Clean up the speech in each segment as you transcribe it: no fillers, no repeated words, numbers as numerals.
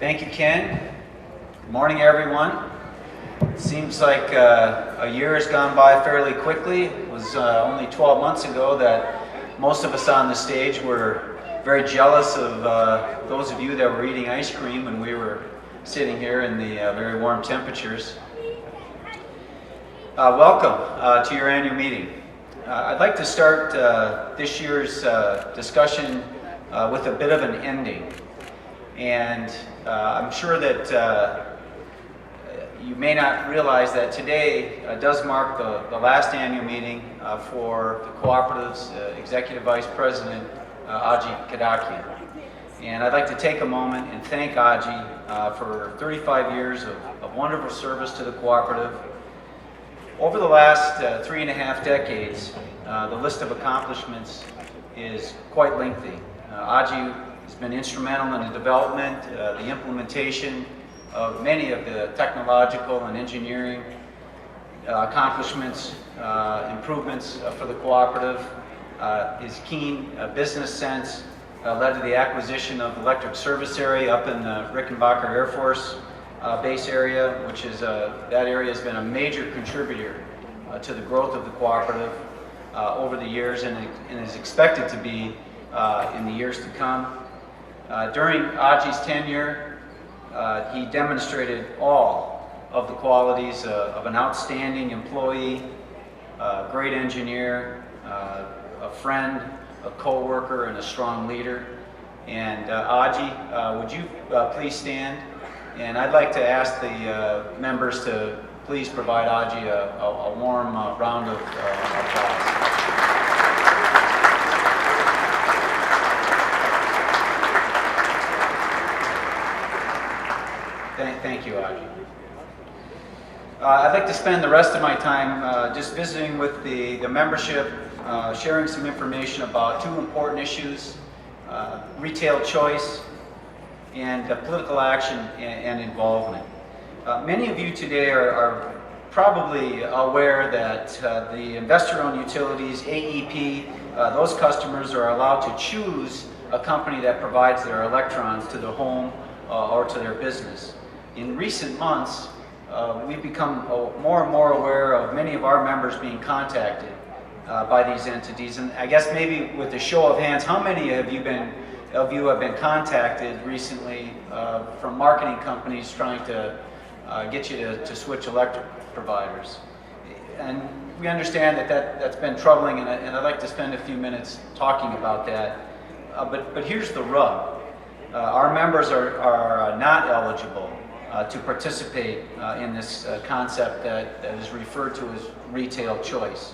Thank you, Ken. Good morning, everyone. It seems like a year has gone by fairly quickly. It was only 12 months ago that most of us on the stage were very jealous of those of you that were eating ice cream when we were sitting here in the very warm temperatures. Welcome to your annual meeting. I'd like to start this year's discussion with a bit of an ending. And I'm sure that you may not realize that today does mark the last annual meeting for the Cooperative's Executive Vice President, Aji Kadakian. And I'd like to take a moment and thank Aji for 35 years of wonderful service to the Cooperative. Over the last 3.5 decades, the list of accomplishments is quite lengthy. Aji has been instrumental in the development, the implementation of many of the technological and engineering accomplishments, improvements for the Cooperative. His keen business sense led to the acquisition of the electric service area up in the Rickenbacker Air Force base area, which is that area has been a major contributor to the growth of the Cooperative over the years and is expected to be in the years to come. During Aji's tenure, he demonstrated all of the qualities of an outstanding employee, a great engineer, a friend, a co-worker, and a strong leader. And Aji, would you please stand? And I'd like to ask the members to please provide Aji a warm round of applause. Thank you, Aji. I'd like to spend the rest of my time just visiting with the membership, sharing some information about two important issues, retail choice and political action and involvement. Many of you today are probably aware that the investor-owned utilities, AEP, those customers are allowed to choose a company that provides their electrons to their home or to their business. In recent months, we've become more and more aware of many of our members being contacted by these entities. And I guess maybe with a show of hands, how many of you have been contacted recently from marketing companies trying to get you to switch electric providers? And we understand that's been troubling, and I'd like to spend a few minutes talking about that. But here's the rub. Our members are not eligible to participate in this concept that is referred to as retail choice.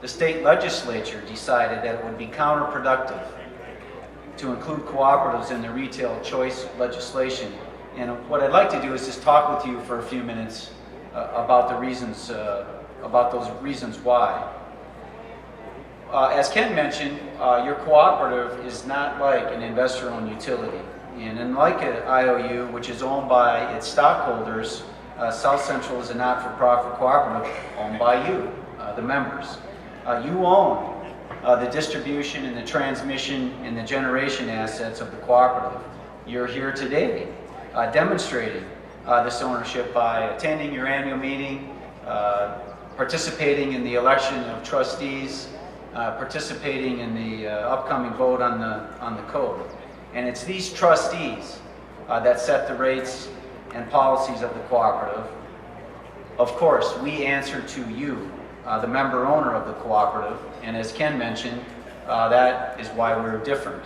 The state legislature decided that it would be counterproductive to include cooperatives in the retail choice legislation. And what I'd like to do is just talk with you for a few minutes about the reasons, about those reasons why. As Ken mentioned, your cooperative is not like an investor-owned utility. And unlike an IOU, which is owned by its stockholders, South Central is a not-for-profit cooperative owned by you, the members. You own the distribution and the transmission and the generation assets of the cooperative. You're here today demonstrating this ownership by attending your annual meeting, participating in the election of trustees, participating in the upcoming vote on the code. And it's these trustees that set the rates and policies of the cooperative. Of course, we answer to you, the member owner of the cooperative, and as Ken mentioned, that is why we're different.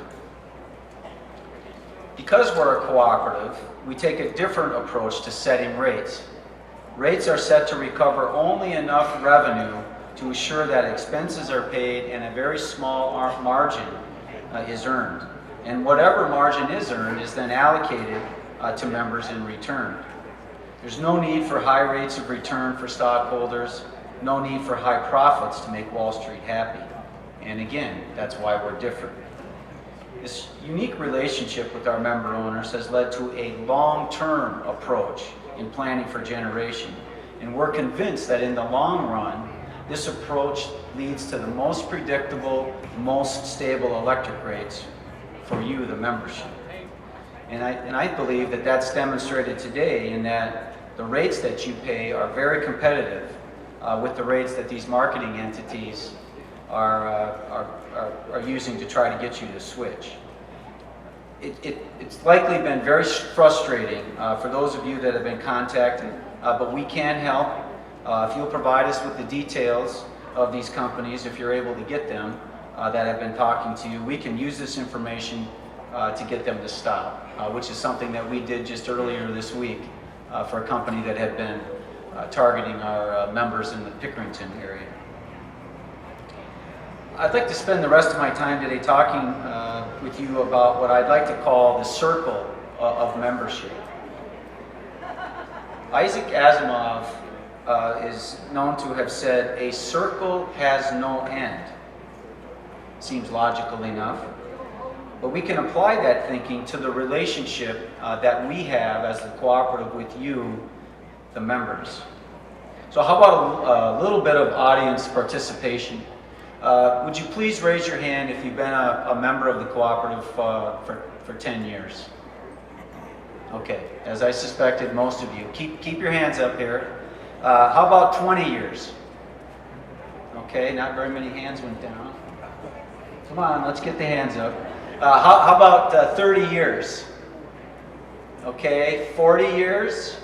Because we're a cooperative, we take a different approach to setting rates. Rates are set to recover only enough revenue to ensure that expenses are paid and a very small margin is earned. And whatever margin is earned is then allocated to members in return. There's no need for high rates of return for stockholders, no need for high profits to make Wall Street happy. And again, that's why we're different. This unique relationship with our member owners has led to a long-term approach in planning for generation. And we're convinced that in the long run, this approach leads to the most predictable, most stable electric rates for you, the membership. And I believe that that's demonstrated today in that the rates that you pay are very competitive with the rates that these marketing entities are using to try to get you to switch. It's likely been very frustrating for those of you that have been contacted, but we can help. If you'll provide us with the details of these companies, if you're able to get them, that have been talking to you, we can use this information to get them to stop, which is something that we did just earlier this week for a company that had been targeting our members in the Pickerington area. I'd like to spend the rest of my time today talking with you about what I'd like to call the circle of membership. Isaac Asimov is known to have said, "A circle has no end." Seems logical enough, but we can apply that thinking to the relationship that we have as the cooperative with you, the members. So how about a little bit of audience participation? Would you please raise your hand if you've been a member of the cooperative for 10 years? Okay, as I suspected, most of you. Keep your hands up here. How about 20 years? Okay, not very many hands went down. Come on, let's get the hands up. How about 30 years? Okay, 40 years?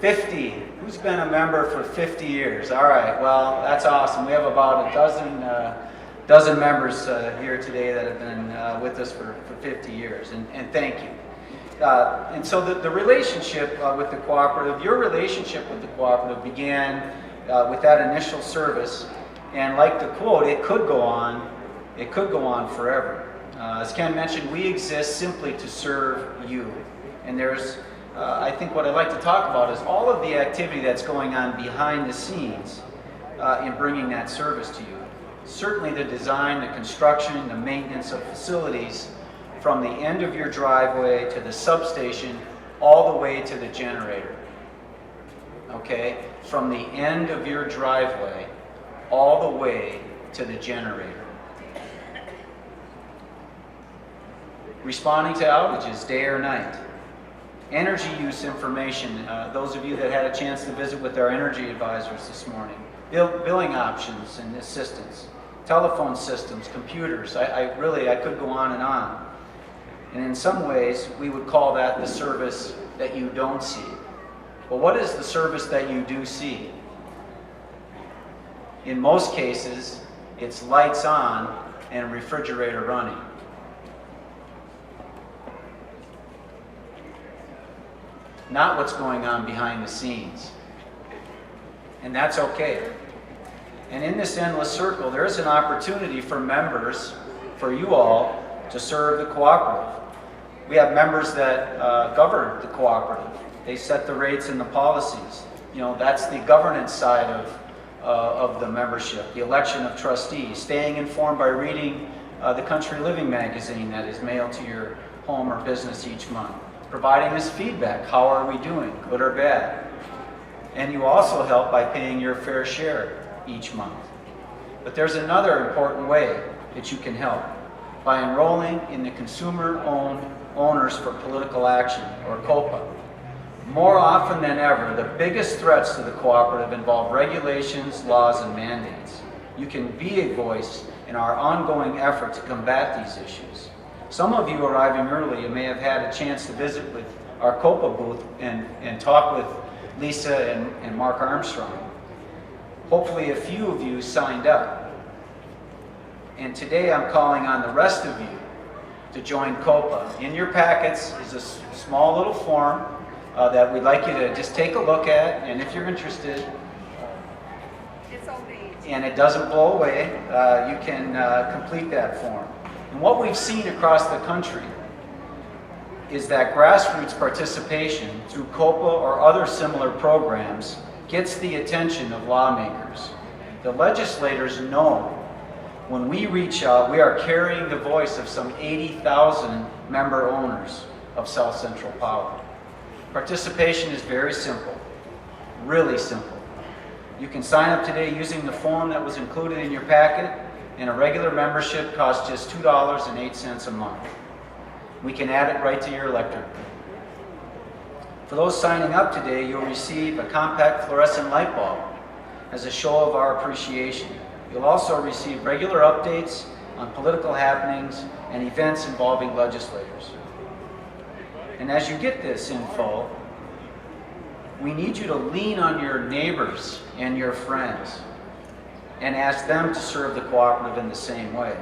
50. Who's been a member for 50 years? All right, well, that's awesome. We have about a dozen members here today that have been with us for 50 years, and thank you. And so the relationship with the cooperative, your relationship with the cooperative began with that initial service, and like the quote, it could go on forever. As Ken mentioned, we exist simply to serve you, and there's I think what I'd like to talk about is all of the activity that's going on behind the scenes in bringing that service to you. Certainly the design, the construction, the maintenance of facilities from the end of your driveway to the substation all the way to the generator. Okay? From the end of your driveway all the way to the generator. Responding to outages day or night. Energy use information, those of you that had a chance to visit with our energy advisors this morning. Billing options and assistance. Telephone systems, computers. I could go on and on. And in some ways, we would call that the service that you don't see. But what is the service that you do see? In most cases, it's lights on and refrigerator running. Not what's going on behind the scenes. And that's okay. And in this endless circle, there is an opportunity for members, for you all, to serve the cooperative. We have members that govern the cooperative. They set the rates and the policies. You know, that's the governance side of the membership, the election of trustees, staying informed by reading the Country Living magazine that is mailed to your home or business each month. Providing us feedback. How are we doing, good or bad? And you also help by paying your fair share each month. But there's another important way that you can help, by enrolling in the Consumer-Owned Owners for Political Action, or COPA. More often than ever, the biggest threats to the cooperative involve regulations, laws, and mandates. You can be a voice in our ongoing effort to combat these issues. Some of you arriving early, you may have had a chance to visit with our COPA booth and talk with Lisa and Mark Armstrong. Hopefully a few of you signed up. And today I'm calling on the rest of you to join COPA. In your packets is a small little form that we'd like you to just take a look at, and if you're interested, and it doesn't blow away, you can complete that form. And what we've seen across the country is that grassroots participation through COPA or other similar programs gets the attention of lawmakers. The legislators know when we reach out, we are carrying the voice of some 80,000 member owners of South Central Power. Participation is very simple, really simple. You can sign up today using the form that was included in your packet, and a regular membership costs just $2.08 a month. We can add it right to your electric bill. For those signing up today, you'll receive a compact fluorescent light bulb as a show of our appreciation. You'll also receive regular updates on political happenings and events involving legislators. And as you get this info, we need you to lean on your neighbors and your friends and ask them to serve the cooperative in the same way.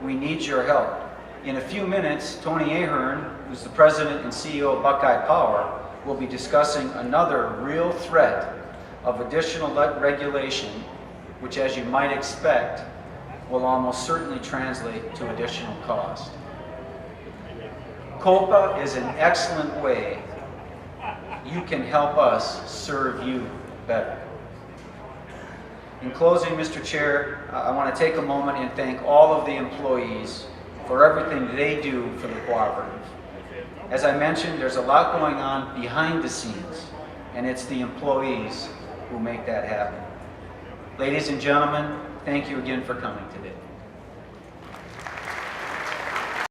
We need your help. In a few minutes, Tony Ahern, who's the president and CEO of Buckeye Power, will be discussing another real threat of additional regulation, which, as you might expect, will almost certainly translate to additional cost. COPA is an excellent way you can help us serve you better. In closing, Mr. Chair, I want to take a moment and thank all of the employees for everything they do for the cooperative. As I mentioned, there's a lot going on behind the scenes, and it's the employees who make that happen. Ladies and gentlemen, thank you again for coming today.